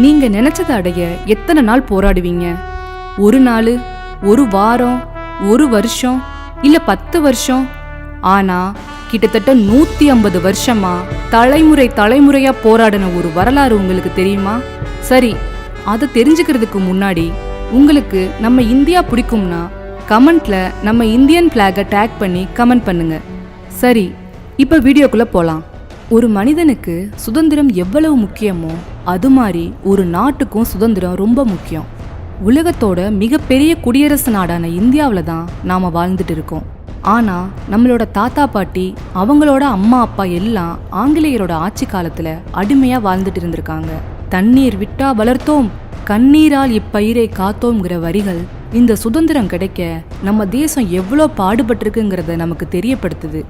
நீங்க நினைச்சதை அடைய எத்தனை நாள் போராடுவீங்க? ஒரு நாள், ஒரு வாரம், ஒரு வருஷம், இல்ல 10 வருஷம்? ஆனா கிட்டத்தட்ட 150 வருஷமா தலைமுறையா போராடின ஒரு வரலாறு உங்களுக்கு தெரியுமா? சரி, அதை தெரிஞ்சுக்கிறதுக்கு முன்னாடி உங்களுக்கு நம்ம இந்தியா பிடிக்கும்னா கமெண்ட்ல நம்ம இந்தியன் பிளாக டேக் பண்ணி கமெண்ட் பண்ணுங்க. சரி, இப்ப வீடியோக்குள்ள போலாம். ஒரு மனிதனுக்கு சுதந்திரம் எவ்வளவு முக்கியமோ அது மாதிரி ஒரு நாட்டுக்கும் சுதந்திரம் ரொம்ப முக்கியம். உலகத்தோட மிகப்பெரிய குடியரசு நாடான இந்தியாவில் தான் நாம வாழ்ந்துட்டு இருக்கோம். ஆனா நம்மளோட தாத்தா பாட்டி, அவங்களோட அம்மா அப்பா எல்லாம் ஆங்கிலேயரோட ஆட்சி காலத்துல அடிமையா வாழ்ந்துட்டு இருந்திருக்காங்க. தண்ணீர் விட்டா வளர்த்தோம், கண்ணீரால் இப்பயிரை காத்தோம்ங்கிற வரிகள் இந்த சுதந்திரம் கிடைக்க நம்ம தேசம் எவ்வளோ பாடுபட்டிருக்குங்கிறத நமக்கு தெரியப்படுத்துது.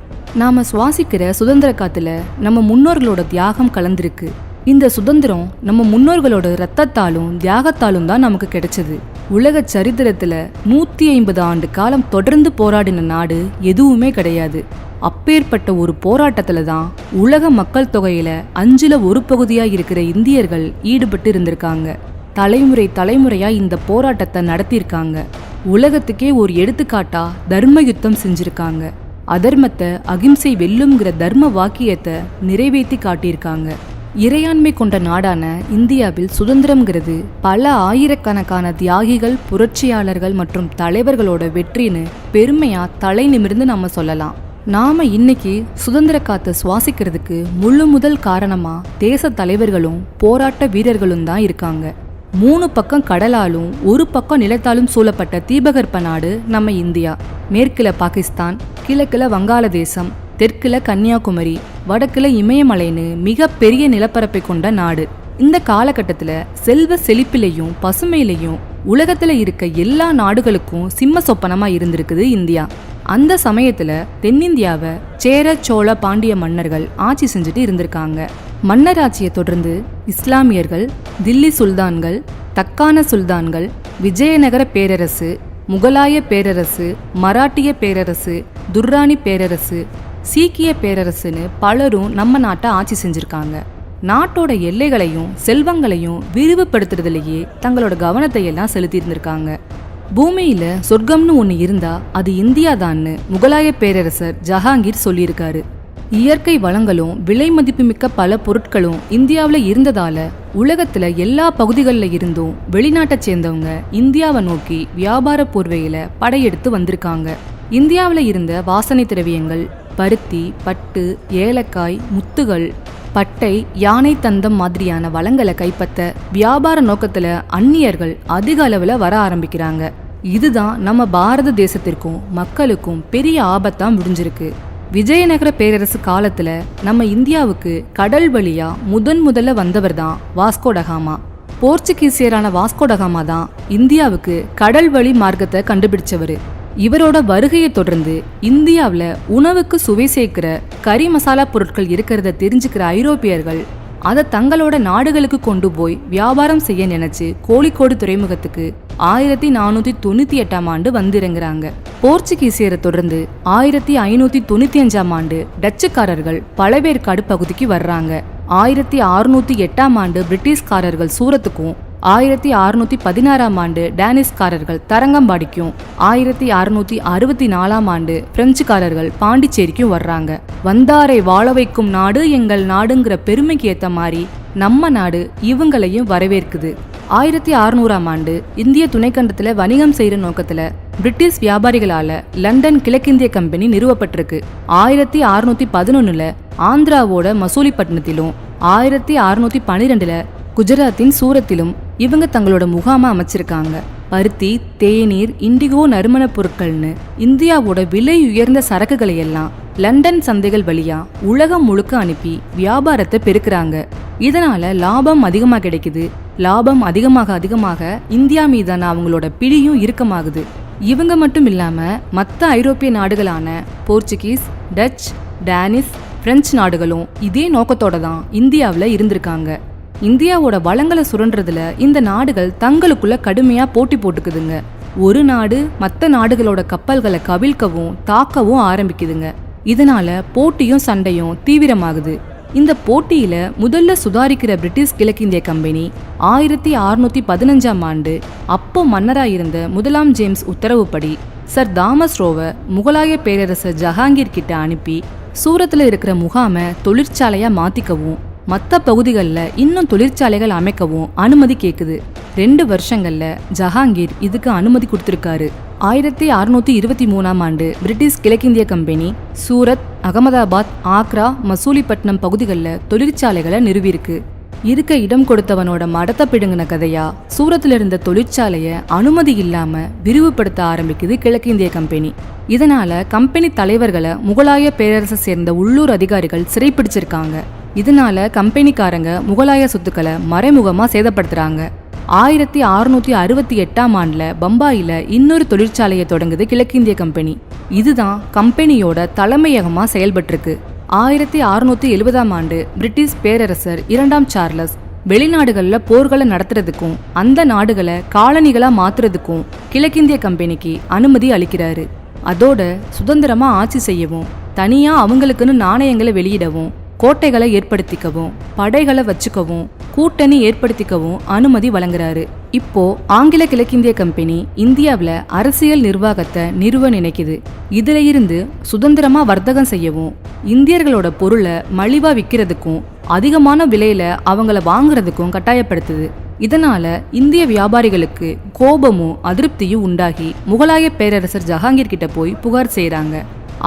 நாம சுவாசிக்கிற சுதந்திர காத்துல நம்ம முன்னோர்களோட தியாகம் கலந்திருக்கு. இந்த சுதந்திரம் நம்ம முன்னோர்களோட ரத்தத்தாலும் தியாகத்தாலும் தான் நமக்கு கிடைச்சது. உலக சரித்திரத்துல 150 ஆண்டு காலம் தொடர்ந்து போராடின நாடு எதுவுமே கிடையாது. அப்பேற்பட்ட ஒரு போராட்டத்துல தான் உலக மக்கள் தொகையில 5ல் 1 பகுதியா இருக்கிற இந்தியர்கள் ஈடுபட்டு இருந்திருக்காங்க. தலைமுறையா இந்த போராட்டத்தை நடத்தியிருக்காங்க. உலகத்துக்கே ஒரு எடுத்துக்காட்டா தர்ம யுத்தம் செஞ்சிருக்காங்க. அதர்மத்தை அகிம்சை வெல்லும்ங்கிற தர்ம வாக்கியத்தை நிறைவேற்றி காட்டியிருக்காங்க. இறையாண்மை கொண்ட நாடான இந்தியாவில் சுதந்திரம்ங்கிறது பல ஆயிரக்கணக்கான தியாகிகள், புரட்சியாளர்கள் மற்றும் தலைவர்களோட வெற்றின்னு பெருமையா தலை நிமிர்ந்து நம்ம சொல்லலாம். நாம இன்னைக்கு சுதந்திர காத்தை சுவாசிக்கிறதுக்கு முதல் காரணமா தேச தலைவர்களும் போராட்ட வீரர்களும் தான் இருக்காங்க. 3 பக்கம் கடலாலும் 1 பக்கம் நிலத்தாலும் சூழப்பட்ட தீபகற்ப நாடு நம்ம இந்தியா. மேற்குல பாகிஸ்தான், கிழக்குல வங்காளதேசம், தெற்குல கன்னியாகுமரி, வடக்குல இமயமலைன்னு மிக பெரிய நிலப்பரப்பை கொண்ட நாடு. இந்த காலகட்டத்துல செல்வ செழிப்பிலையும் பசுமையிலையும் உலகத்துல இருக்க எல்லா நாடுகளுக்கும் சிம்ம சொப்பனமா இருந்திருக்குது இந்தியா. அந்த சமயத்துல தென்னிந்தியாவை சேர, சோழ, பாண்டிய மன்னர்கள் ஆட்சி செஞ்சுட்டு இருந்திருக்காங்க. மன்னராட்சியை தொடர்ந்து இஸ்லாமியர்கள், தில்லி சுல்தான்கள், தக்கான சுல்தான்கள், விஜயநகர பேரரசு, முகலாய பேரரசு, மராட்டிய பேரரசு, துர்ராணி பேரரசு, சீக்கிய பேரரசுன்னு பலரும் நம்ம நாட்டை ஆட்சி செஞ்சிருக்காங்க. நாட்டோட எல்லைகளையும் செல்வங்களையும் விரிவுபடுத்துறதுலேயே தங்களோட கவனத்தை எல்லாம் செலுத்தி இருந்திருக்காங்க. பூமியில சொர்க்கம்னு ஒன்று இருந்தா அது இந்தியா தான்னு முகலாய பேரரசர் ஜஹாங்கீர் சொல்லியிருக்காரு. இயற்கை வளங்களும் விலை மதிப்புமிக்க பல பொருட்களும் இந்தியாவில் இருந்ததால உலகத்துல எல்லா பகுதிகளில் இருந்தும் வெளிநாட்டை சேர்ந்தவங்க இந்தியாவை நோக்கி வியாபார போர்வையில படையெடுத்து வந்திருக்காங்க. இந்தியாவில் இருந்த வாசனை திரவியங்கள், பருத்தி, பட்டு, ஏலக்காய், முத்துகள், பட்டை, யானை தந்தம் மாதிரியான வளங்களை கைப்பற்ற வியாபார நோக்கத்துல அந்நியர்கள் அதிக அளவுல வர ஆரம்பிக்கிறாங்க. இதுதான் நம்ம பாரத தேசத்திற்கும் மக்களுக்கும் பெரிய ஆபத்தா முடிஞ்சிருக்கு. விஜயநகர பேரரசு காலத்துல நம்ம இந்தியாவுக்கு கடல் வழியா முதல்ல வந்தவர் தான் வாஸ்கோடகாமா. போர்ச்சுகீசியரான வாஸ்கோடகாமா தான் இந்தியாவுக்கு கடல் வழி மார்க்கத்தை கண்டுபிடிச்சவரு. இவரோட வருகையை தொடர்ந்து இந்தியாவில் உணவுக்கு சுவை சேர்க்கிற கறி மசாலா பொருட்கள் இருக்கிறத தெரிஞ்சுக்கிற ஐரோப்பியர்கள் அதை தங்களோட நாடுகளுக்கு கொண்டு போய் வியாபாரம் செய்ய நினைச்சு கோழிக்கோடு துறைமுகத்துக்கு 1498ஆம் ஆண்டு வந்திறங்குறாங்க. போர்ச்சுகீசியரை தொடர்ந்து 1595ஆம் ஆண்டு டச்சுக்காரர்கள் பழவேற்காடு பகுதிக்கு வர்றாங்க. 1608ஆம் ஆண்டு பிரிட்டிஷ்காரர்கள் சூரத்துக்கும், 1616ஆம் ஆண்டு டேனிஷ்காரர்கள் தரங்கம்பாடிக்கும், 1664ஆம் ஆண்டு பிரெஞ்சுக்காரர்கள் பாண்டிச்சேரிக்கும் வர்றாங்க. வந்தாரை வாழ வைக்கும் நாடு எங்கள் நாடுங்கிற பெருமைக்கு ஏத்த மாதிரி நம்ம நாடு இவங்களையும் வரவேற்குது. 1600ஆம் ஆண்டு இந்திய துணைக்கண்டத்துல வணிகம் செய்யற நோக்கத்துல பிரிட்டிஷ் வியாபாரிகளால லண்டன் கிழக்கிந்திய கம்பெனி நிறுவப்பட்டிருக்கு. 1611ல ஆந்திராவோட மசூலிப்பட்டினத்திலும், 1612ல குஜராத்தின் சூரத்திலும் இவங்க தங்களோட முகாமை அமைச்சிருக்காங்க. பருத்தி, தேநீர், இண்டிகோ நறுமண பொருட்கள்னு இந்தியாவோட விலை உயர்ந்த சரக்குகளை எல்லாம் லண்டன் சந்தைகள் வழியா உலகம் முழுக்க அனுப்பி வியாபாரத்தை பெருக்குறாங்க. இதனால லாபம் அதிகமாக கிடைக்குது. லாபம் அதிகமாக இந்தியா மீதான அவங்களோட பிடியும் இறுக்கமாகுது. இவங்க மட்டும் இல்லாம மற்ற ஐரோப்பிய நாடுகளான போர்ச்சுகீஸ், டச், டேனிஷ், பிரெஞ்சு நாடுகளும் இதே நோக்கத்தோட தான் இந்தியாவில் இருந்திருக்காங்க. இந்தியாவோட வளங்களை சுரண்டுறதுல இந்த நாடுகள் தங்களுக்குள்ள கடுமையா போட்டி போட்டுக்குதுங்க. ஒரு நாடு மற்ற நாடுகளோட கப்பல்களை கவிழ்க்கவும் தாக்கவும் ஆரம்பிக்குதுங்க. இதனால போட்டியும் சண்டையும் தீவிரமாகுது. இந்த போட்டியில முதல்ல சுதாரிக்கிற பிரிட்டிஷ் கிழக்கிந்திய கம்பெனி 1615ஆம் ஆண்டு அப்போ மன்னராயிருந்த முதலாம் ஜேம்ஸ் உத்தரவுப்படி சர் தாமஸ் ரோவை முகலாய பேரரசர் ஜஹாங்கீர் கிட்ட அனுப்பி சூரத்தில் இருக்கிற முகாமை தொழிற்சாலையா மாத்திக்கவும் மற்ற பகுதிகளில் இன்னும் தொழிற்சாலைகள் அமைக்கவும் அனுமதி கேட்குது. 2 வருஷங்கள்ல ஜஹாங்கீர் இதுக்கு அனுமதி கொடுத்திருக்காரு. 1623ஆம் ஆண்டு பிரிட்டிஷ் கிழக்கிந்திய கம்பெனி சூரத், அகமதாபாத், ஆக்ரா, மசூலிப்பட்டினம் பகுதிகளில் தொழிற்சாலைகளை நிறுவியிருக்கு. இருக்க இடம் கொடுத்தவனோட மடத்தை பிடுங்கின கதையா சூரத்தில் இருந்த தொழிற்சாலைய அனுமதி இல்லாம விரிவுபடுத்த ஆரம்பிக்குது கிழக்கிந்திய கம்பெனி. இதனால கம்பெனி தலைவர்களை முகலாய பேரரசை சேர்ந்த உள்ளூர் அதிகாரிகள் சிறைப்பிடிச்சிருக்காங்க. இதனால கம்பெனிக்காரங்க முகலாய சொத்துக்களை மறைமுகமா சேதப்படுத்துறாங்க. 1668ஆம் ஆண்டுல பம்பாயில இன்னொரு தொழிற்சாலையை தொடங்குது கிழக்கிந்திய கம்பெனி. இதுதான் கம்பெனியோட தலைமையகமா செயல்பட்டிருக்கு. 1670ஆம் ஆண்டு பிரிட்டிஷ் பேரரசர் 2ஆம் சார்லஸ் வெளிநாடுகளில் போர்களை நடத்துறதுக்கும் அந்த நாடுகளை காலனிகளா மாத்துறதுக்கும் கிழக்கிந்திய கம்பெனிக்கு அனுமதி அளிக்கிறாரு. அதோட சுதந்திரமா ஆட்சி செய்யவும், தனியா அவங்களுக்குன்னு நாணயங்களை வெளியிடவும், கோட்டைகளை ஏற்படுத்திக்கவும், படைகளை வச்சுக்கவும், கூட்டணி ஏற்படுத்திக்கவும் அனுமதி வழங்குறாரு. இப்போ ஆங்கில கிழக்கிந்திய கம்பெனி இந்தியாவில் அரசியல் நிர்வாகத்தை நிறுவ நினைக்குது. இதுல இருந்து சுதந்திரமா வர்த்தகம் செய்யவும், இந்தியர்களோட பொருளை மலிவா விற்கிறதுக்கும், அதிகமான விலையில அவங்கள வாங்குறதுக்கும் கட்டாயப்படுத்துது. இதனால இந்திய வியாபாரிகளுக்கு கோபமும் அதிருப்தியும் உண்டாகி முகலாய பேரரசர் ஜஹாங்கீர் கிட்ட போய் புகார் செய்யறாங்க.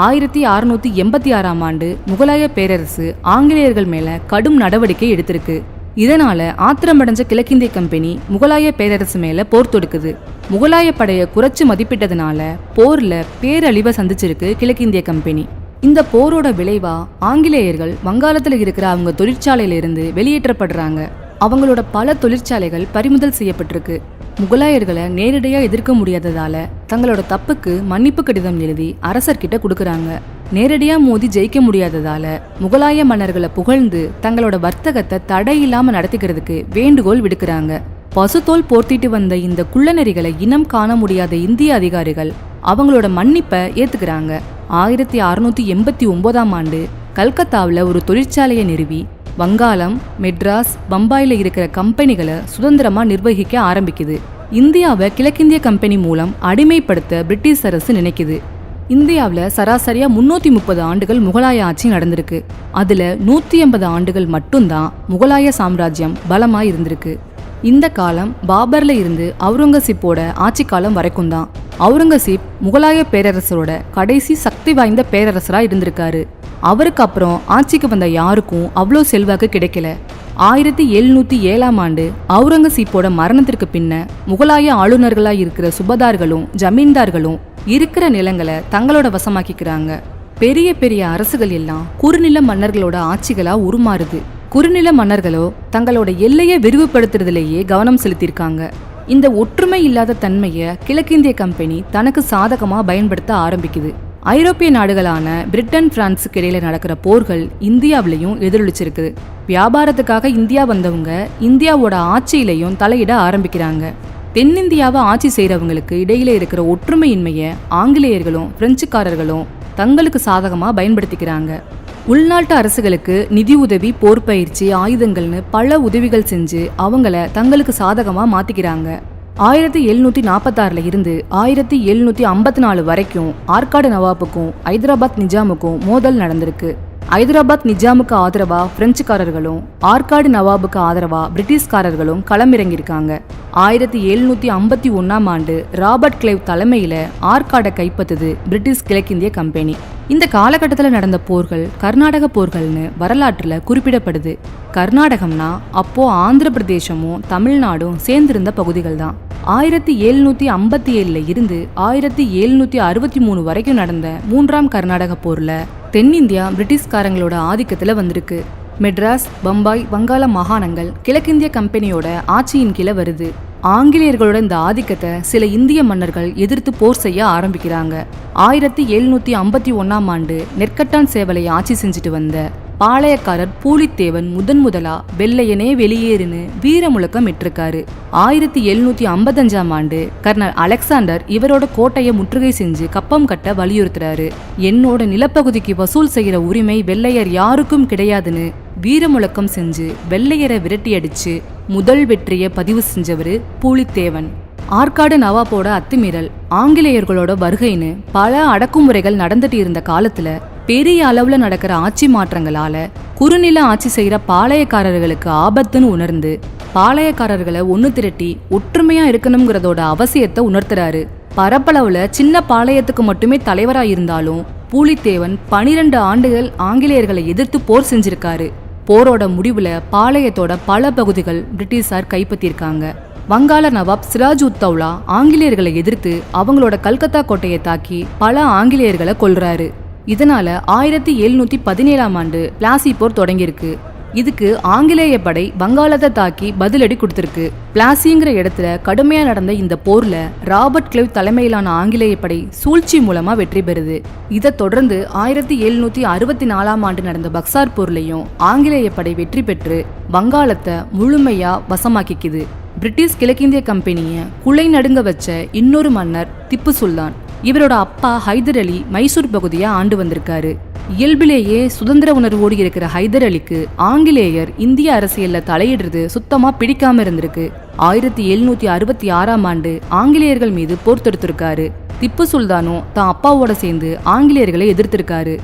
1686ஆம் ஆண்டு முகலாய பேரரசு ஆங்கிலேயர்கள் மேல கடும் நடவடிக்கை எடுத்திருக்கு. இதனால ஆத்திரமடைஞ்ச கிழக்கிந்திய கம்பெனி முகலாய பேரரசு மேல போர் தொடுக்குது. முகலாய படையை குறைச்சு மதிப்பிட்டதுனால போர்ல பேரழிவை சந்திச்சிருக்கு கிழக்கிந்திய கம்பெனி. இந்த போரோட விளைவா ஆங்கிலேயர்கள் வங்காளத்துல இருக்கிற அவங்க தொழிற்சாலையில இருந்து வெளியேற்றப்படுறாங்க. அவங்களோட பல தொழிற்சாலைகள் பறிமுதல் செய்யப்பட்டிருக்கு. முகலாயர்களை நேரடியா எதிர்க்க முடியாததால தங்களோட தப்புக்கு மன்னிப்பு கடிதம் எழுதி அரசர்கிட்ட கொடுக்கறாங்க. நேரடியா மோதி ஜெயிக்க முடியாததால முகலாய மன்னர்களை புகழ்ந்து தங்களோட வர்த்தகத்தை தடையில்லாம நடத்திக்கிறதுக்கு வேண்டுகோள் விடுக்கிறாங்க. பசுத்தோல் போர்த்திட்டு வந்த இந்த குள்ளநெறிகளை இனம் காண முடியாத இந்திய அதிகாரிகள் அவங்களோட மன்னிப்பை ஏத்துக்கிறாங்க. 1689ஆம் ஆண்டு கல்கத்தாவில் ஒரு தொழிற்சாலையை நிறுவி வங்காளம், மெட்ராஸ், பம்பாயில இருக்கிற கம்பெனிகளை சுதந்திரமா நிர்வகிக்க ஆரம்பிக்குது. இந்தியாவை கிழக்கிந்திய கம்பெனி மூலம் அடிமைப்படுத்த பிரிட்டிஷ் அரசு நினைக்குது. இந்தியாவில் சராசரியா 330 ஆண்டுகள் முகலாய ஆட்சி நடந்திருக்கு. அதுல 180 ஆண்டுகள் மட்டும்தான் முகலாய சாம்ராஜ்யம் பலமா இருந்திருக்கு. இந்த காலம் பாபர்ல இருந்து அவுரங்கசீப்போட ஆட்சி காலம் வரைக்கும் தான். அவுரங்கசீப் முகலாய பேரரசரோட கடைசி சக்தி வாய்ந்த பேரரசரா இருந்திருக்காரு. அவருக்கு அப்புறம் ஆட்சிக்கு வந்த யாருக்கும் அவ்வளோ செல்வாக்கு கிடைக்கல. 1707ஆம் ஆண்டு அவுரங்கசீப்போட மரணத்திற்கு பின்ன முகலாய ஆளுநர்களா இருக்கிற சுபதார்களும் ஜமீன்தார்களும் இருக்கிற நிலங்களை தங்களோட வசமாக்கிக்கிறாங்க. பெரிய பெரிய அரசுகள் எல்லாம் குறுநில மன்னர்களோட ஆட்சிகளா உருமாறுது. குறுநில மன்னர்களோ தங்களோட எல்லையை விரிவுபடுத்துறதுலேயே கவனம் செலுத்தியிருக்காங்க. இந்த ஒற்றுமை இல்லாத தன்மையை கிழக்கிந்திய கம்பெனி தனக்கு சாதகமா பயன்படுத்த ஆரம்பிக்குது. ஐரோப்பிய நாடுகளான பிரிட்டன், பிரான்ஸுக்கு இடையில நடக்கிற போர்கள் இந்தியாவிலையும் எதிரொலிச்சிருக்கு. வியாபாரத்துக்காக இந்தியா வந்தவங்க இந்தியாவோட ஆட்சியிலையும் தலையிட ஆரம்பிக்கிறாங்க. தென்னிந்தியாவை ஆட்சி செய்யறவங்களுக்கு இடையில இருக்கிற ஒற்றுமையின்மையை ஆங்கிலேயர்களும் பிரெஞ்சுக்காரர்களும் தங்களுக்கு சாதகமா பயன்படுத்திக்கிறாங்க. உள்நாட்டு அரசுகளுக்கு நிதி உதவி, போர் பயிற்சி, ஆயுதங்கள்னு பல உதவிகள் செஞ்சு அவங்கள தங்களுக்கு சாதகமா மாத்திக்கிறாங்க. 1746 இருந்து 1754 வரைக்கும் ஆற்காடு நவாபுக்கும் ஹைதராபாத் நிஜாமுக்கும் மோதல் நடந்திருக்கு. ஹைதராபாத் நிஜாமுக்கு ஆதரவா பிரெஞ்சுக்காரர்களும் ஆற்காடு நவாபுக்கு ஆதரவா பிரிட்டிஷ்காரர்களும் களமிறங்கியிருக்காங்க. 1751ஆம் ஆண்டு ராபர்ட் கிளைவ் தலைமையில ஆற்காடை கைப்பற்றுது பிரிட்டிஷ் கிழக்கிந்திய கம்பெனி. இந்த காலகட்டத்தில் நடந்த போர்கள் கர்நாடக போர்கள்னு வரலாற்றுல குறிப்பிடப்படுது. கர்நாடகம்னா அப்போ ஆந்திர பிரதேசமும் தமிழ்நாடும் சேர்ந்திருந்த பகுதிகள் தான். 1757 இருந்து 1763 வரைக்கும் நடந்த 3ஆம் கர்நாடக போர்ல தென்னிந்தியா பிரிட்டிஷ்காரங்களோட ஆதிக்கத்துல வந்திருக்கு. மெட்ராஸ், பம்பாய், வங்காள மாகாணங்கள் கிழக்கிந்திய கம்பெனியோட ஆட்சியின் கீழே வருது. ஆங்கிலேயர்களோட இந்த ஆதிக்கத்தை சில இந்திய மன்னர்கள் எதிர்த்து போர் செய்ய ஆரம்பிக்கிறாங்க. 1751ஆம் ஆண்டு நெற்கட்டான் சேவலை ஆட்சி செஞ்சுட்டு வந்த பாளையக்காரர் பூலித்தேவன் முதலா வெள்ளையனே வெளியேறுன்னு வீர முழக்கம் இட்டிருக்காரு. 1755ஆம் ஆண்டு கர்னல் அலெக்சாண்டர் இவரோட கோட்டையை முற்றுகை செஞ்சு கப்பம் கட்ட வலியுறுத்துறாரு. என்னோட நிலப்பகுதிக்கு வசூல் செய்யற உரிமை வெள்ளையர் யாருக்கும் கிடையாதுன்னு வீர முழக்கம் செஞ்சு வெள்ளையரை விரட்டி அடிச்சு முதல் வெற்றியை பதிவு செஞ்சவரு பூலித்தேவன். ஆற்காடு நவாபோட அத்துமீறல், ஆங்கிலேயர்களோட வருகைன்னு பல அடக்குமுறைகள் நடந்துட்டு இருந்த காலத்துல பெரிய அளவுல நடக்கிற ஆட்சி மாற்றங்களால குறுநில ஆட்சி செய்யற பாளையக்காரர்களுக்கு ஆபத்துன்னு உணர்ந்து பாளையக்காரர்களை ஒன்னு திரட்டி ஒற்றுமையா இருக்கணுங்கிறதோட அவசியத்தை உணர்த்துறாரு. பரப்பளவுல சின்ன பாளையத்துக்கு மட்டுமே தலைவரா இருந்தாலும் பூலித்தேவன் 12 ஆண்டுகள் ஆங்கிலேயர்களை எதிர்த்து போர் செஞ்சிருக்காரு. போரோட முடிவுல பாளையத்தோட பல பகுதிகள் பிரிட்டிஷார் கைப்பற்றிருக்காங்க. வங்காள நவாப் சிராஜ் உத் தௌலா ஆங்கிலேயர்களை எதிர்த்து அவங்களோட கல்கத்தா கோட்டையை தாக்கி பல ஆங்கிலேயர்களை கொல்றாரு. இதனால 1717ஆம் ஆண்டு பிளாசி போர் தொடங்கியிருக்கு. இதுக்கு ஆங்கிலேய படை வங்காளத்தை தாக்கி பதிலடி கொடுத்திருக்கு. பிளாசிங்கிற இடத்துல கடுமையா நடந்த இந்த போர்ல ராபர்ட் கிளைவ் தலைமையிலான ஆங்கிலேய படை சூழ்ச்சி மூலமா வெற்றி பெறுது. இதை தொடர்ந்து 1764ஆம் ஆண்டு நடந்த பக்சார் போர்லையும் ஆங்கிலேய படை வெற்றி பெற்று வங்காளத்தை முழுமையா வசமாக்கிக்குது. பிரிட்டிஷ் கிழக்கிந்திய கம்பெனிய குலை நடுங்க வச்ச இன்னொரு மன்னர் திப்பு சுல்தான். இவரோட அப்பா ஹைதர் அலி மைசூர் பகுதியை ஆண்டு வந்திருக்காரு. இயல்பிலேயே சுதந்திர உணர்வோடு இருக்கிற ஹைதர் அலிக்கு ஆங்கிலேயர் இந்திய அரசியல்ல தலையிடுறது சுத்தமா பிடிக்காம இருந்திருக்கு. 1766ஆம் ஆண்டு ஆங்கிலேயர்கள் மீது போர் தொடுத்திருக்காரு. திப்பு சுல்தானும் தான் அப்பாவோட சேர்ந்து ஆங்கிலேயர்களை எதிர்த்திருக்காரு.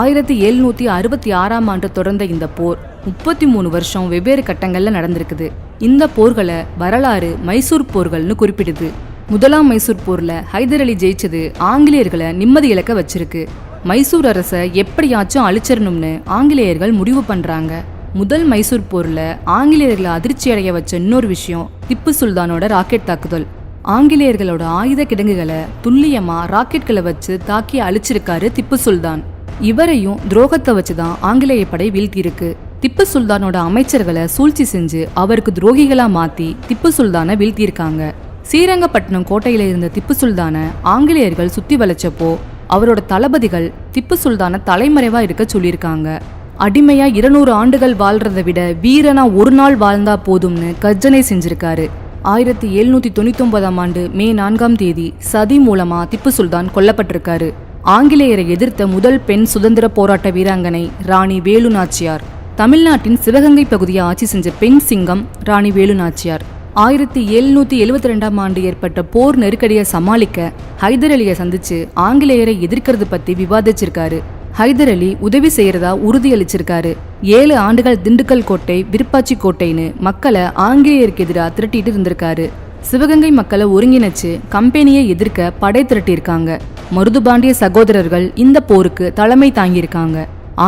1766ஆம் ஆண்டு தொடர்ந்த இந்த போர் 33 வருஷம் வெவ்வேறு கட்டங்கள்ல நடந்திருக்குது. இந்த போர்களை வரலாறு மைசூர் போர்கள்னு குறிப்பிடுது. முதலாம் மைசூர் போர்ல ஹைதர் அலி ஜெயிச்சது ஆங்கிலேயர்களை நிம்மதி இழக்க வச்சிருக்கு. மைசூர் அரசை எப்படியாச்சும் அழிச்சிடணும்னு ஆங்கிலேயர்கள் முடிவு பண்றாங்க. முதல் மைசூர் போர்ல ஆங்கிலேயர்களை அதிர்ச்சி அடைய வச்ச இன்னொரு விஷயம் திப்பு சுல்தானோட ராக்கெட் தாக்குதல். ஆங்கிலேயர்களோட ஆயுத கிடங்குகளை துல்லியமா ராக்கெட்களை வச்சு தாக்கி அழிச்சிருக்காரு திப்பு சுல்தான். இவரையும் துரோகத்தை வச்சுதான் ஆங்கிலேய படை வீழ்த்தியிருக்கு. திப்பு சுல்தானோட அமைச்சர்களை சூழ்ச்சி செஞ்சு அவருக்கு துரோகிகளா மாத்தி திப்பு சுல்தானை வீழ்த்தியிருக்காங்க. ஸ்ரீரங்கப்பட்டினம் கோட்டையில இருந்த திப்பு சுல்தானை ஆங்கிலேயர்கள் சுத்தி வளைச்சப்போ அவரோட தளபதிகள் திப்பு சுல்தானை தலைமறைவா இருக்க சொல்லியிருக்காங்க. அடிமையா 200 ஆண்டுகள் வாழ்றதை விட வீரனா ஒரு நாள் வாழ்ந்தா போதும்னு கர்ஜனை செஞ்சிருக்காரு. 1799ஆம் ஆண்டு மே 4ஆம் தேதி சதி மூலமா திப்பு சுல்தான் கொல்லப்பட்டிருக்காரு. ஆங்கிலேயரை எதிர்த்த முதல் பெண் சுதந்திர போராட்ட வீராங்கனை ராணி வேலு நாச்சியார். தமிழ்நாட்டின் சிவகங்கை பகுதியை ஆட்சி செஞ்ச பெண் சிங்கம் ராணி வேலு நாச்சியார். 1772ஆம் ஆண்டு ஏற்பட்ட போர் நெருக்கடியை சமாளிக்க ஹைதர் அலியை சந்திச்சு ஆங்கிலேயரை எதிர்க்கிறது பத்தி விவாதிச்சிருக்காரு. ஹைதர் அலி உதவி செய்யறதா உறுதியளிச்சிருக்காரு. 7 ஆண்டுகள் திண்டுக்கல் கோட்டை, விருப்பாச்சி கோட்டைன்னு மக்களை ஆங்கிலேயருக்கு எதிராக திரட்டிட்டு இருந்திருக்காரு. சிவகங்கை மக்களை ஒருங்கிணைச்சு கம்பெனியை எதிர்க்க படை திரட்டியிருக்காங்க. மருதுபாண்டிய சகோதரர்கள் இந்த போருக்கு தலைமை தாங்கியிருக்காங்க.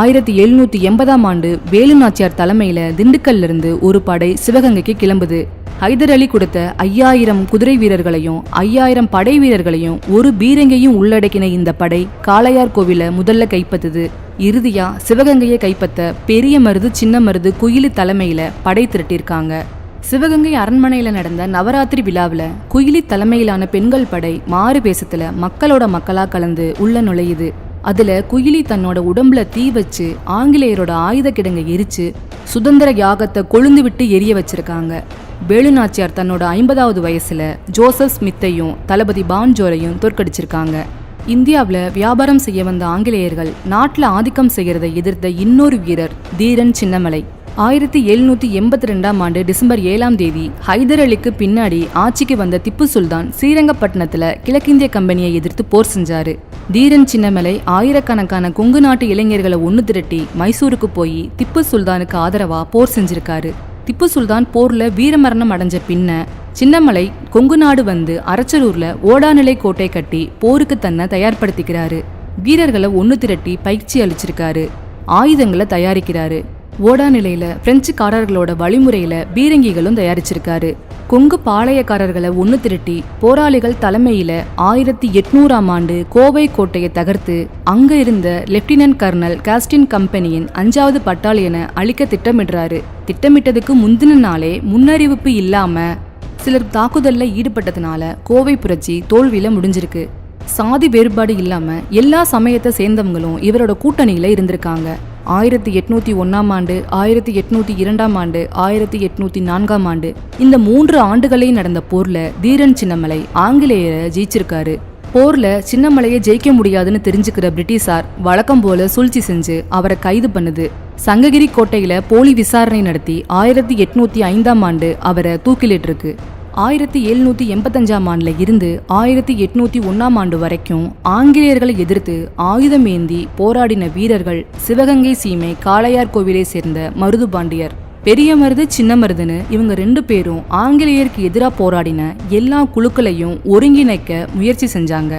1780ஆம் ஆண்டு வேலு நாச்சியார் தலைமையில திண்டுக்கல்ல இருந்து ஒரு படை சிவகங்கைக்கு கிளம்புது. ஹைதர் அலி கொடுத்த 5000 குதிரை வீரர்களையும் 5000 படை வீரர்களையும் ஒரு பீரங்கையும் உள்ளடக்கின இந்த படை காளையார் கோவில முதல்ல கைப்பற்றுது. இறுதியா சிவகங்கையை கைப்பற்ற பெரிய மருது, சின்ன மருது, குயிலி தலைமையில படை திரட்டியிருக்காங்க. சிவகங்கை அரண்மனையில நடந்த நவராத்திரி விழாவில் குயிலி தலைமையிலான பெண்கள் படை மாறு வேஷத்துல மக்களோட மக்களா கலந்து உள்ள நுழையுது. அதுல குயிலி தன்னோட உடம்புல தீ வச்சு ஆங்கிலேயரோட ஆயுத கிடங்கை எரிச்சு சுதந்திர யாகத்தை கொழுந்து விட்டு எரிய வச்சிருக்காங்க. வேலு நாச்சியார் தன்னோட 50வது வயசுல ஜோசப் ஸ்மித்தையும் தளபதி பான்ஜோரையும் தோற்கடிச்சிருக்காங்க. இந்தியாவில் வியாபாரம் செய்ய வந்த ஆங்கிலேயர்கள் நாட்டில் ஆதிக்கம் செய்யறதை எதிர்த்த இன்னொரு வீரர் தீரன் சின்னமலை. 1782ஆம் ஆண்டு டிசம்பர் 7ஆம் தேதி ஹைதர் அலிக்கு பின்னாடி ஆட்சிக்கு வந்த திப்பு சுல்தான் ஸ்ரீரங்கப்பட்டினத்துல கிழக்கிந்திய கம்பெனியை எதிர்த்து போர் செஞ்சாரு. தீரன் சின்னமலை ஆயிரக்கணக்கான கொங்கு நாட்டு இளைஞர்களை ஒன்று திரட்டி மைசூருக்கு போய் திப்பு சுல்தானுக்கு ஆதரவா போர் செஞ்சிருக்காரு. திப்பு சுல்தான் போர்ல வீரமரணம் அடைஞ்ச பின்ன சின்னமலை கொங்கு நாடு வந்து அரச்சலூர்ல ஓடாநிலை கோட்டை கட்டி போருக்கு தன்னை தயார்படுத்திக்கிறாரு. வீரர்களை ஒன்று திரட்டி பயிற்சி அளிச்சிருக்காரு. ஆயுதங்களை தயாரிக்கிறாரு. ஓடாநிலையில பிரெஞ்சுக்காரர்களோட வழிமுறையில பீரங்கிகளும் தயாரிச்சிருக்காரு. கொங்கு பாளையக்காரர்களை ஒன்று திரட்டி போராளிகள் தலைமையில 1800ஆம் ஆண்டு கோவை கோட்டையை தகர்த்து அங்க இருந்த லெப்டினன்ட் கர்னல் காஸ்டின் கம்பெனியின் 5வது பட்டாலியனை அழிக்க திட்டமிடுறாரு. திட்டமிட்டதுக்கு முந்தின நாளே முன்னறிவிப்பு இல்லாம சிலர் தாக்குதல்ல ஈடுபட்டதுனால கோவை புரட்சி தோல்வியில முடிஞ்சிருக்கு. சாதி வேறுபாடு இல்லாம எல்லா சமயத்தை சேர்ந்தவங்களும் இவரோட கூட்டணியில இருந்திருக்காங்க. 1801ஆம் ஆண்டு, 1802ஆம் ஆண்டு, 1804ஆம் ஆண்டு இந்த 3 ஆண்டுகளையும் நடந்த போர்ல தீரன் சின்னமலை ஆங்கிலேயரை ஜெயிச்சிருக்காரு. போர்ல சின்னமலையை ஜெயிக்க முடியாதுன்னு தெரிஞ்சுக்கிற பிரிட்டிஷார் வழக்கம் போல சூழ்ச்சி செஞ்சு அவரை கைது பண்ணுது. சங்ககிரி கோட்டையில போலி விசாரணை நடத்தி 1805ஆம் ஆண்டு அவரை தூக்கிலிட்டிருக்கு. 1785ஆம் ஆண்டுல இருந்து 1801ஆம் ஆண்டு வரைக்கும் ஆங்கிலேயர்களை எதிர்த்து ஆயுதம் ஏந்தி போராடின வீரர்கள் சிவகங்கை சீமை காளையார் கோவிலை சேர்ந்த மருதுபாண்டியர். பெரிய மருது சின்ன மருதுன்னு இவங்க 2 பேரும் ஆங்கிலேயருக்கு எதிராக போராடின எல்லா குழுக்களையும் ஒருங்கிணைக்க முயற்சி செஞ்சாங்க.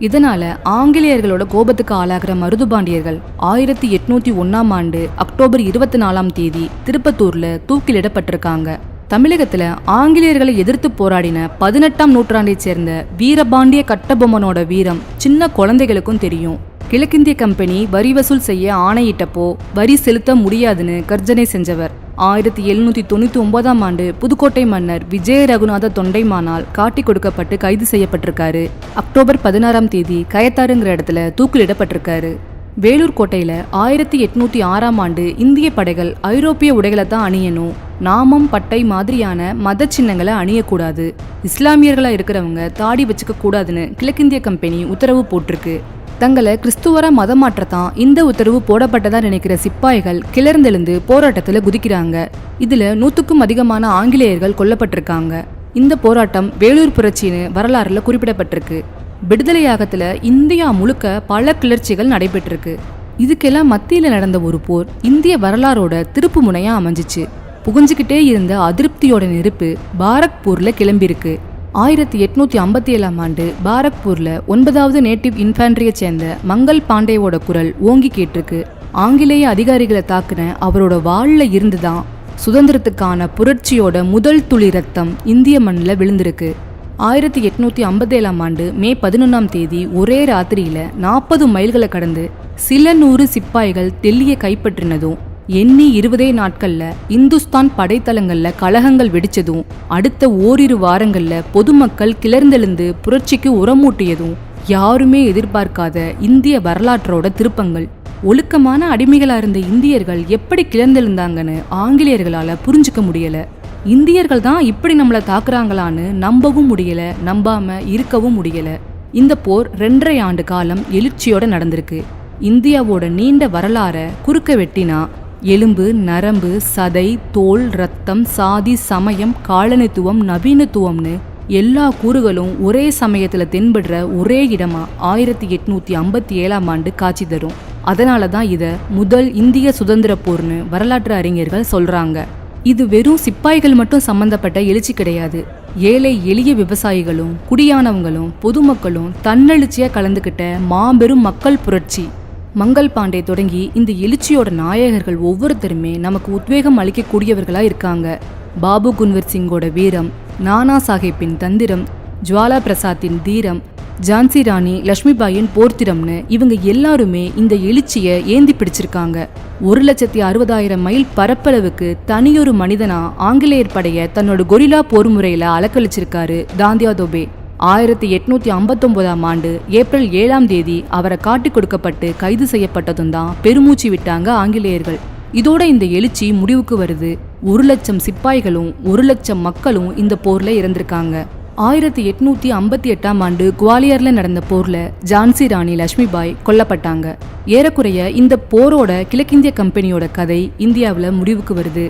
இதனால ஆங்கிலேயர்களோட கோபத்துக்கு ஆளாகிற மருதுபாண்டியர்கள் 1801ஆம் ஆண்டு அக்டோபர் 24ஆம் தேதி திருப்பத்தூர்ல தூக்கிலிடப்பட்டிருக்காங்க. தமிழகத்துல ஆங்கிலேயர்களை எதிர்த்து போராடின 18ஆம் நூற்றாண்டை சேர்ந்த வீரபாண்டிய கட்டபொம்மனோட வீரம் சின்ன குழந்தைகளுக்கும் தெரியும். கிழக்கிந்திய கம்பெனி வரி வசூல் செய்ய ஆணையிட்டப்போ வரி செலுத்த முடியாதுன்னு கர்ஜனை செஞ்சவர். 1799ஆம் ஆண்டு புதுக்கோட்டை மன்னர் விஜய ரகுநாத தொண்டைமானால் காட்டி கொடுக்கப்பட்டு கைது செய்யப்பட்டிருக்காரு. அக்டோபர் 16ஆம் தேதி கயத்தாறுங்கிற இடத்துல தூக்கிலிடப்பட்டிருக்காரு. வேலூர் கோட்டையில 1806ஆம் ஆண்டு இந்திய படைகள் ஐரோப்பிய உடைகளை தான் அணியணும், நாமம் பட்டை மாதிரியான மத சின்னங்களை அணியக்கூடாது, இஸ்லாமியர்களா இருக்கிறவங்க தாடி வச்சுக்க கூடாதுன்னு கிழக்கிந்திய கம்பெனி உத்தரவு போட்டிருக்கு. தங்களை கிறிஸ்துவரா மதம் மாற்றத்தான் இந்த உத்தரவு போடப்பட்டதா நினைக்கிற சிப்பாய்கள் கிளர்ந்தெழுந்து போராட்டத்துல குதிக்கிறாங்க. இதுல 100க்கும் அதிகமான ஆங்கிலேயர்கள் கொல்லப்பட்டிருக்காங்க. இந்த போராட்டம் வேலூர் புரட்சின்னு வரலாறுல குறிப்பிடப்பட்டிருக்கு. விடுதலையாகத்துல இந்தியா முழுக்க பல கிளர்ச்சிகள் நடைபெற்றிருக்கு. இதுக்கெல்லாம் மத்தியில நடந்த ஒரு போர் இந்திய வரலாறோட திருப்பு முனையா அமைஞ்சிச்சு. புகுஞ்சுக்கிட்டே இருந்த அதிருப்தியோட நெருப்பு பாரக்பூர்ல கிளம்பியிருக்கு. 1857ஆம் ஆண்டு பாரக்பூர்ல 9வது நேட்டிவ் இன்ஃபேண்ட்ரியை சேர்ந்த மங்கள் பாண்டேவோட குரல் ஓங்கி கேட்டிருக்கு. ஆங்கிலேய அதிகாரிகளை தாக்குன அவரோட வாள்ல இருந்துதான் சுதந்திரத்துக்கான புரட்சியோட முதல் துளி ரத்தம் இந்திய மண்ணில் விழுந்திருக்கு. 1857ஆம் ஆண்டு மே 11ஆம் தேதி ஒரே ராத்திரியில 40 மைல்களை கடந்து சில 100 சிப்பாய்கள் டெல்லியை கைப்பற்றினதும், எண்ணி 20 நாட்கள்ல இந்துஸ்தான் படைத்தளங்கள்ல கலகங்கள் வெடிச்சதும், அடுத்த ஓரிரு வாரங்கள்ல பொதுமக்கள் கிளர்ந்தெழுந்து புரட்சிக்கு உரமூட்டியதும் யாருமே எதிர்பார்க்காத இந்திய வரலாற்றோட திருப்பங்கள். ஒழுக்கமான அடிமைகளா இருந்த இந்தியர்கள் எப்படி கிளர்ந்தெழுந்தாங்கன்னு ஆங்கிலேயர்களால புரிஞ்சுக்க முடியல. இந்தியர்கள் தான் இப்படி நம்மளை தாக்குறாங்களான்னு நம்பவும் முடியல, நம்பாம இருக்கவும் முடியல. இந்த போர் 2.5 ஆண்டு காலம் எழுச்சியோட நடந்திருக்கு. இந்தியாவோட நீண்ட வரலாற குறுக்க வெட்டினா எலும்பு, நரம்பு, சதை, தோல், ரத்தம், சாதி, சமயம், காலனித்துவம், நவீனத்துவம்னு எல்லா கூறுகளும் ஒரே சமயத்துல தென்படுற ஒரே இடமா 1857ஆம் ஆண்டு காட்சி தரும். அதனாலதான் இத முதல் இந்திய சுதந்திர போர்னு வரலாற்று அறிஞர்கள் சொல்றாங்க. இது வெறும் சிப்பாய்கள் மட்டும் சம்பந்தப்பட்ட எழுச்சி கிடையாது. ஏழை எளிய விவசாயிகளும் குடியானவங்களும் பொதுமக்களும் தன்னெழுச்சியா கலந்துகிட்ட மாபெரும் மக்கள் புரட்சி. மங்கள் பாண்டே தொடங்கி இந்த எழுச்சியோட நாயகர்கள் ஒவ்வொருத்தருமே நமக்கு உத்வேகம் அளிக்கக்கூடியவர்களா இருக்காங்க. பாபு குன்வர் சிங்கோட வீரம், நானா சாஹேப்பின் தந்திரம், ஜுவாலா பிரசாத்தின் தீரம், ஜான்சி ராணி லட்சுமிபாயின் போர்த்திரம்னு இவங்க எல்லாருமே இந்த எழுச்சியை ஏந்தி பிடிச்சிருக்காங்க. 1,60,000 மைல் பரப்பளவுக்கு தனியொரு மனிதனா ஆங்கிலேயர் படைய தன்னோட கொரில்லா போர் முறையில அலக்களிச்சிருக்காரு தாந்தியா தோபே. 1859ஆம் ஆண்டு ஏப்ரல் 7ஆம் தேதி அவரை காட்டி கொடுக்கப்பட்டு கைது செய்யப்பட்டதும் தான் பெருமூச்சு விட்டாங்க ஆங்கிலேயர்கள். இதோட இந்த எழுச்சி முடிவுக்கு வருது. 1,00,000 சிப்பாய்களும் 1,00,000 மக்களும் இந்த போர்ல இறந்திருக்காங்க. 1858ஆம் ஆண்டு குவாலியர்ல நடந்த போர்ல ஜான்சி ராணி லட்சுமிபாய் கொல்லப்பட்டாங்க. ஏறக்குறைய இந்த போரோட கிழக்கிந்திய கம்பெனியோட கதை இந்தியாவில் முடிவுக்கு வருது.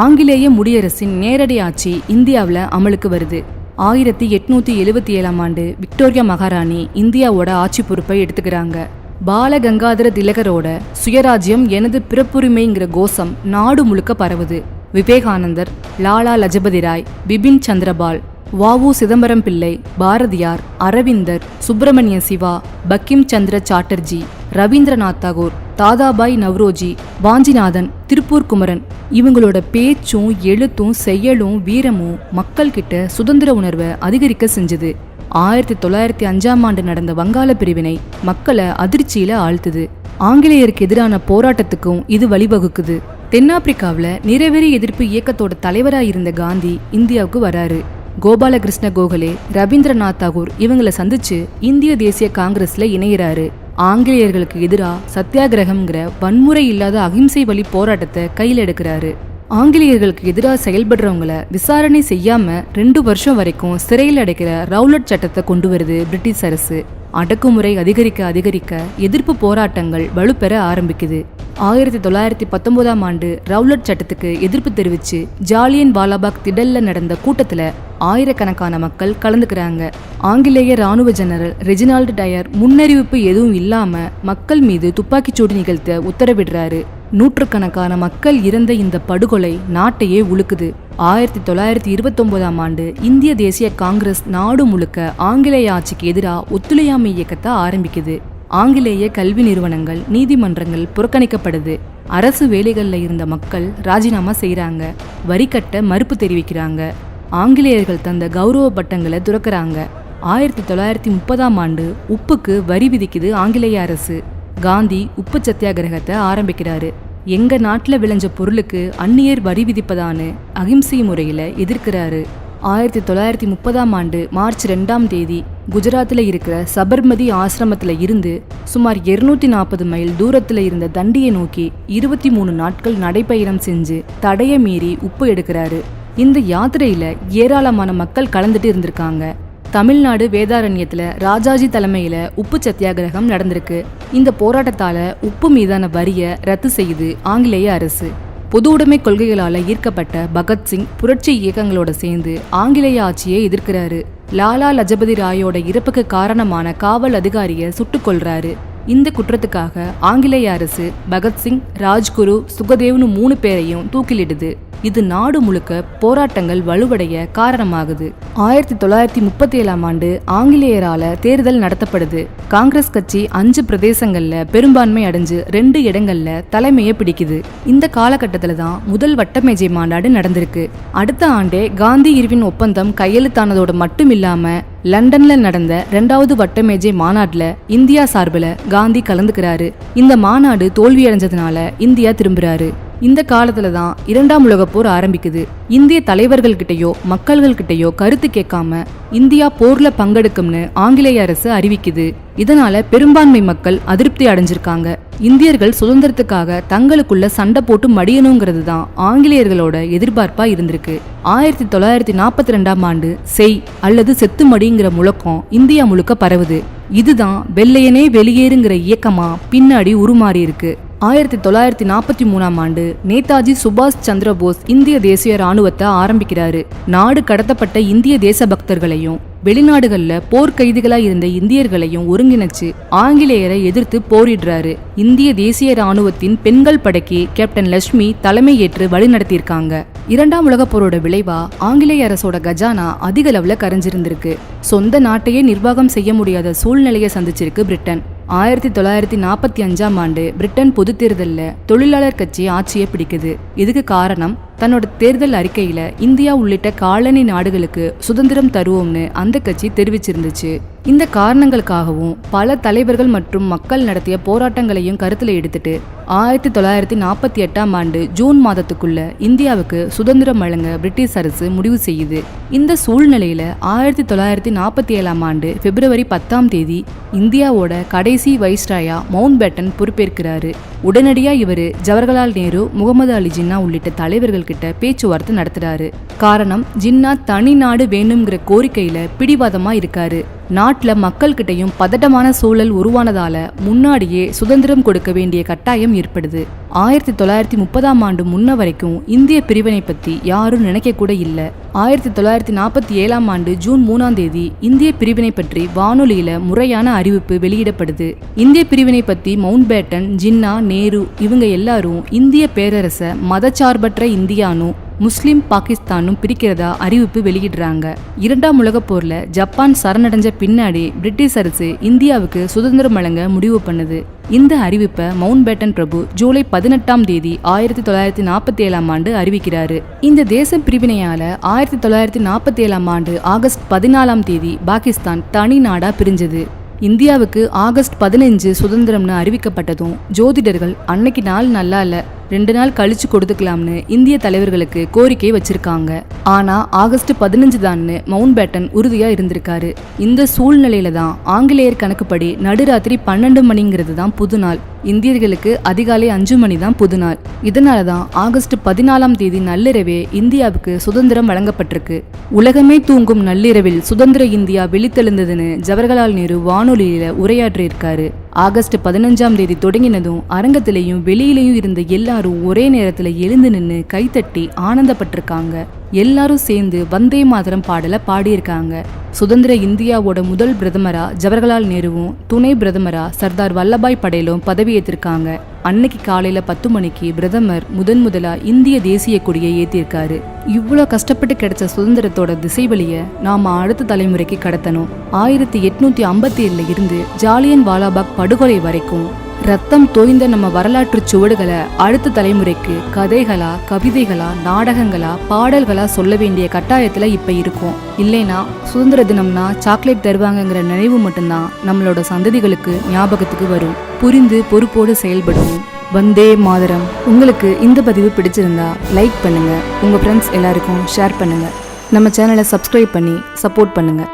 ஆங்கிலேய முடியரசின் நேரடி ஆட்சி இந்தியாவில் அமலுக்கு வருது. 1877ஆம் ஆண்டு விக்டோரியா மகாராணி இந்தியாவோட ஆட்சி பொறுப்பை எடுத்துக்கிறாங்க. பால கங்காதர திலகரோட சுயராஜ்யம் எனது பிறப்புரிமைங்கிற கோஷம் நாடு முழுக்க பரவுது. விவேகானந்தர், லாலா லஜபதி ராய், பிபின் சந்திரபால், வ.உ. சிதம்பரம் பிள்ளை, பாரதியார், அரவிந்தர், சுப்பிரமணிய சிவா, பக்கிம் சந்திர சாட்டர்ஜி, ரவீந்திரநாத் தாகூர், தாதாபாய் நவ்ரோஜி, வாஞ்சிநாதன், திருப்பூர் குமரன் இவங்களோட பேச்சும் எழுத்தும் செயலும் வீரமும் மக்கள் கிட்ட சுதந்திர உணர்வை அதிகரிக்க செஞ்சது. 1905ஆம் ஆண்டு நடந்த வங்காள பிரிவினை மக்களை அதிர்ச்சியில ஆழ்த்துது. ஆங்கிலேயருக்கு எதிரான போராட்டத்துக்கும் இது வழிவகுக்குது. தென்னாப்பிரிக்காவில் நிறவெறி எதிர்ப்பு இயக்கத்தோட தலைவராக இருந்த காந்தி இந்தியாவுக்கு வராரு. கோபாலகிருஷ்ண கோகலே, ரவீந்திரநாத் தாகூர் இவங்களை சந்திச்சு இந்திய தேசிய காங்கிரஸ்ல இணைகிறாரு. ஆங்கிலேயர்களுக்கு எதிராக சத்தியாகிரகம்ங்கிற வன்முறை இல்லாத அகிம்சை வழி போராட்டத்தை கையில் எடுக்கிறாரு. ஆங்கிலேயர்களுக்கு எதிராக செயல்படுறவங்கள விசாரணை செய்யாம 2 வருஷம் வரைக்கும் சிறையில் அடைக்கிற ரவுலட் சட்டத்தை கொண்டு வருது பிரிட்டிஷ் அரசு. அடக்குமுறை அதிகரிக்க அதிகரிக்க எதிர்ப்பு போராட்டங்கள் வலுப்பெற ஆரம்பிக்குது. 1919ஆம் ஆண்டு ரவுலட் சட்டத்துக்கு எதிர்ப்பு தெரிவிச்சு ஜாலியன் வாலாபாக் திடல்ல நடந்த கூட்டத்துல ஆயிரக்கணக்கான மக்கள் கலந்துக்கிறாங்க. ஆங்கிலேய ராணுவ ஜெனரல் ரெஜினால்டு டயர் முன்னறிவிப்பு எதுவும் இல்லாம மக்கள் மீது துப்பாக்கிச்சூடு நிகழ்த்த உத்தரவிடுறாரு. நூற்றுக்கணக்கான மக்கள் இறந்த இந்த படுகொலை நாட்டையே உலுக்குது. 1929ஆம் ஆண்டு இந்திய தேசிய காங்கிரஸ் நாடு முழுக்க ஆங்கிலேய ஆட்சிக்கு எதிராக ஒத்துழையாமை இயக்கத்தை ஆரம்பிக்குது. ஆங்கிலேய கல்வி நிறுவனங்கள், நீதிமன்றங்கள் புறக்கணிக்கப்படுது. அரசு வேலைகள்ல இருந்த மக்கள் ராஜினாமா செய்யறாங்க, வரி கட்ட மறுப்பு தெரிவிக்கிறாங்க. ஆங்கிலேயர்கள் தந்த கௌரவ பட்டங்களை துறக்கிறாங்க. 1930ஆம் ஆண்டு உப்புக்கு வரி விதிக்குது ஆங்கிலேய அரசு. காந்தி உப்பு சத்தியாகிரகத்தை ஆரம்பிக்கிறாரு. எங்க நாட்டில் விளைஞ்ச பொருளுக்கு அந்நியர் வரி விதிப்பதான்னு அகிம்சை முறையில எதிர்க்கிறாரு. 1930ஆம் ஆண்டு மார்ச் 2ஆம் தேதி குஜராத்தில் இருக்கிற சபர்மதி ஆசிரமத்தில் இருந்து சுமார் 240 மைல் தூரத்தில் இருந்த தண்டியை நோக்கி 23 நாட்கள் நடைபயணம் செஞ்சு தடையை மீறி உப்பு எடுக்கிறாரு. இந்த யாத்திரையில ஏராளமான மக்கள் கலந்துட்டு இருந்திருக்காங்க. தமிழ்நாடு வேதாரண்யத்துல ராஜாஜி தலைமையில உப்பு சத்தியாகிரகம் நடந்திருக்கு. இந்த போராட்டத்தால உப்பு மீதான வரியை ரத்து செய்யுது ஆங்கிலேய அரசு. பொது உடைமை கொள்கைகளால ஈர்க்கப்பட்ட பகத்சிங் புரட்சி இயக்கங்களோட சேர்ந்து ஆங்கிலேய ஆட்சியை எதிர்க்கிறாரு. லாலா லஜபதி ராயோட இறப்புக்கு காரணமான காவல் அதிகாரியை சுட்டுக் கொல்றாரு. இந்த குற்றத்துக்காக ஆங்கிலேய அரசு பகத்சிங், ராஜ்குரு, சுகதேவ்னு 3 பேரையும் தூக்கிலிடுது. இது நாடு முழுக்க போராட்டங்கள் வலுவடைய காரணமாகுது. 1937ஆம் ஆண்டு ஆங்கிலேயரால தேர்தல் நடத்தப்படுது. காங்கிரஸ் கட்சி 5 பிரதேசங்கள்ல பெரும்பான்மை அடைஞ்சு 2 இடங்கள்ல தலைமையை பிடிக்குது. இந்த காலகட்டத்துல தான் முதல் வட்டமேஜை மாநாடு நடந்திருக்கு. அடுத்த ஆண்டே காந்தி இர்வின் ஒப்பந்தம் கையெழுத்தானதோடு மட்டும் இல்லாம லண்டன்ல நடந்த 2வது வட்டமேஜை மாநாட்டுல இந்தியா சார்பில் காந்தி கலந்துக்கிறாரு. இந்த மாநாடு தோல்வியடைஞ்சதுனால இந்தியா திரும்புறாரு. இந்த காலத்துல தான் 2ஆம் உலகப் போர் ஆரம்பிக்குது. இந்திய தலைவர்கள்கிட்டயோ மக்கள்கிட்டயோ கருத்து கேட்காம இந்தியா போர்ல பங்கெடுக்கும்னு ஆங்கிலேய அரசு அறிவிக்குது. இதனால பெரும்பான்மை மக்கள் அதிருப்தி அடைஞ்சிருக்காங்க. இந்தியர்கள் சுதந்திரத்துக்காக தங்களுக்குள்ள சண்டை போட்டு மடியணுங்கிறது தான் ஆங்கிலேயர்களோட எதிர்பார்ப்பா இருந்திருக்கு. 1942ஆம் ஆண்டு செய் அல்லது செத்து மடிங்கிற முழக்கம் இந்தியா முழுக்க பரவுது. இதுதான் வெள்ளையனே வெளியேறுங்கிற இயக்கமா பின்னாடி உருமாறி இருக்கு. 1943ஆம் ஆண்டு நேதாஜி சுபாஷ் சந்திர போஸ் இந்திய தேசிய ராணுவத்தை ஆரம்பிக்கிறாரு. நாடு கடத்தப்பட்ட இந்திய தேசபக்தர்களையும் வெளிநாடுகள்ல போர்க்கைதிகளா இருந்த இந்தியர்களையும் ஒருங்கிணைச்சு ஆங்கிலேயரை எதிர்த்து போரிடுறாரு. இந்திய தேசிய ராணுவத்தின் பெண்கள் படைக்கு கேப்டன் லட்சுமி தலைமை ஏற்று வழி நடத்தியிருக்காங்க. 2ஆம் உலகப் போரோட விளைவா ஆங்கிலேய அரசோட கஜானா அதிக அளவுல கரைஞ்சிருந்திருக்கு. சொந்த நாட்டையே நிர்வாகம் செய்ய முடியாத சூழ்நிலையை சந்திச்சிருக்கு பிரிட்டன். 1945ஆம் ஆண்டு பிரிட்டன் பொது தேர்தல்ல தொழிலாளர் கட்சி ஆட்சியை பிடிக்குது. இதுக்கு காரணம் தன்னோட தேர்தல் அறிக்கையில இந்தியா உள்ளிட்ட காலனி நாடுகளுக்கு சுதந்திரம் தருவோம்னு அந்த கட்சி தெரிவிச்சிருந்துச்சு. இந்த காரணங்களுக்காகவும் பல தலைவர்கள் மற்றும் மக்கள் நடத்திய போராட்டங்களையும் கருத்துல எடுத்துட்டு 1948ஆம் ஆண்டு ஜூன் மாதத்துக்குள்ள இந்தியாவுக்கு சுதந்திரம் வழங்க பிரிட்டிஷ் அரசு முடிவு செய்யுது. இந்த சூழ்நிலையில 1947ஆம் ஆண்டு பிப்ரவரி 10ஆம் தேதி இந்தியாவோட கடைசி வைஸ்ராயா மவுண்ட் பேட்டன் பொறுப்பேற்கிறாரு. உடனடியா இவரு ஜவஹர்லால் நேரு, முகமது அலி ஜின்னா உள்ளிட்ட தலைவர்கள் கிட்ட பேச்சுவார்த்தை நடத்துறாரு. காரணம், ஜின்னா தனி நாடு வேணுங்கிற கோரிக்கையில பிடிவாதமா இருக்காரு. நாட்டுல மக்கள் கிட்டையும் பதட்டமான சூழல் உருவானதால முன்னாடியே சுதந்திரம் கொடுக்க வேண்டிய கட்டாயம் ஏற்படுது. 1930ஆம் ஆண்டு முன்ன வரைக்கும் இந்திய பிரிவினை பத்தி யாரும் நினைக்க கூட இல்ல. 1947ஆம் ஆண்டு ஜூன் 3ஆம் தேதி இந்திய பிரிவினை பற்றி வானொலியில முறையான அறிவிப்பு வெளியிடப்படுது. இந்திய பிரிவினை பத்தி மவுண்ட் பேட்டன், ஜின்னா, நேரு இவங்க எல்லாரும் இந்திய பேரரச மதச்சார்பற்ற இந்தியானும் முஸ்லிம் பாகிஸ்தானும் பிரிக்கிறதா அறிவிப்பு வெளியிடுறாங்க. 2ஆம் உலகப் போர்ல ஜப்பான் சரணடைஞ்ச பின்னாடி பிரிட்டிஷ் அரசு இந்தியாவுக்கு சுதந்திரம் வழங்க முடிவு பண்ணுது. இந்த அறிவிப்பை மவுண்ட் பேட்டன் பிரபு ஜூலை 18ஆம் தேதி 1947ஆம் ஆண்டு அறிவிக்கிறாரு. இந்த தேச பிரிவினையால 1947ஆம் ஆண்டு ஆகஸ்ட் 14ஆம் தேதி பாகிஸ்தான் தனி நாடா பிரிஞ்சது. இந்தியாவுக்கு ஆகஸ்ட் 15 சுதந்திரம்னு அறிவிக்கப்பட்டதும் ஜோதிடர்கள் அன்னைக்கு நாள் நல்லா இல்ல, 2 நாள் கழிச்சு கொடுத்துக்கலாம்னு இந்திய தலைவர்களுக்கு கோரிக்கை வச்சிருக்காங்க. ஆனா ஆகஸ்ட் 15 தான்னு மவுண்ட் பேட்டன் உறுதியா இருந்திருக்காரு. இந்த சூழ்நிலையில தான் ஆங்கிலேயர் கணக்குப்படி நடுராத்திரி 12 மணிங்கிறது தான் புது நாள். இந்தியர்களுக்கு அதிகாலை 5 மணி தான் புது நாள். இதனாலதான் ஆகஸ்ட் 14ஆம் தேதி நள்ளிரவே இந்தியாவுக்கு சுதந்திரம் வழங்கப்பட்டிருக்கு. உலகமே தூங்கும் நள்ளிரவில் சுதந்திர இந்தியா விழித்தெழுந்ததுன்னு ஜவஹர்லால் நேரு வானொலியில உரையாற்றியிருக்காரு. ஆகஸ்ட் 15ஆம் தேதி தொடங்கினதும் அரங்கத்திலையும் வெளியிலையும் இருந்த எல்லாரும் ஒரே நேரத்துல எழுந்து நின்று கைத்தட்டி ஆனந்தப்பட்டிருக்காங்க. எல்லாரும் சேர்ந்து வந்தே மாதரம் பாடல பாடியிருக்காங்க. சுதந்திர இந்தியாவோட முதல் பிரதமரா ஜவஹர்லால் நேருவும் துணை பிரதமரா சர்தார் வல்லபாய் படேலும் பதவியேற்றிருக்காங்க. அன்னைக்கு காலையில 10 மணிக்கு பிரதமர் முதலா இந்திய தேசிய கொடியை ஏற்றிருக்காரு. இவ்வளோ கஷ்டப்பட்டு கிடைச்ச சுதந்திரத்தோட திசைவழிய நாம அடுத்த தலைமுறைக்கு கடத்தணும். 1857 இருந்து ஜாலியன் வாலாபாக் படுகொலை வரைக்கும் ரத்தம் தோய்ந்த நம்ம வரலாற்று சுவடுகளை அடுத்த தலைமுறைக்கு கதைகளா, கவிதைகளா, நாடகங்களா, பாடல்களா சொல்ல வேண்டிய கட்டாயத்துல இப்ப இருக்கும். இல்லைனா சுதந்திர தினம்னா சாக்லேட் தருவாங்கங்கிற நினைவு மட்டும்தான் நம்மளோட சந்ததிகளுக்கு ஞாபகத்துக்கு வரும். புரிந்து பொறுப்போடு செயல்படுவோம். வந்தே மாதரம். உங்களுக்கு இந்த பதிவு பிடிச்சிருந்தா லைக் பண்ணுங்க, உங்க ஃப்ரெண்ட்ஸ் எல்லாருக்கும் ஷேர் பண்ணுங்க, நம்ம சேனலை சப்ஸ்கிரைப் பண்ணி சப்போர்ட் பண்ணுங்க.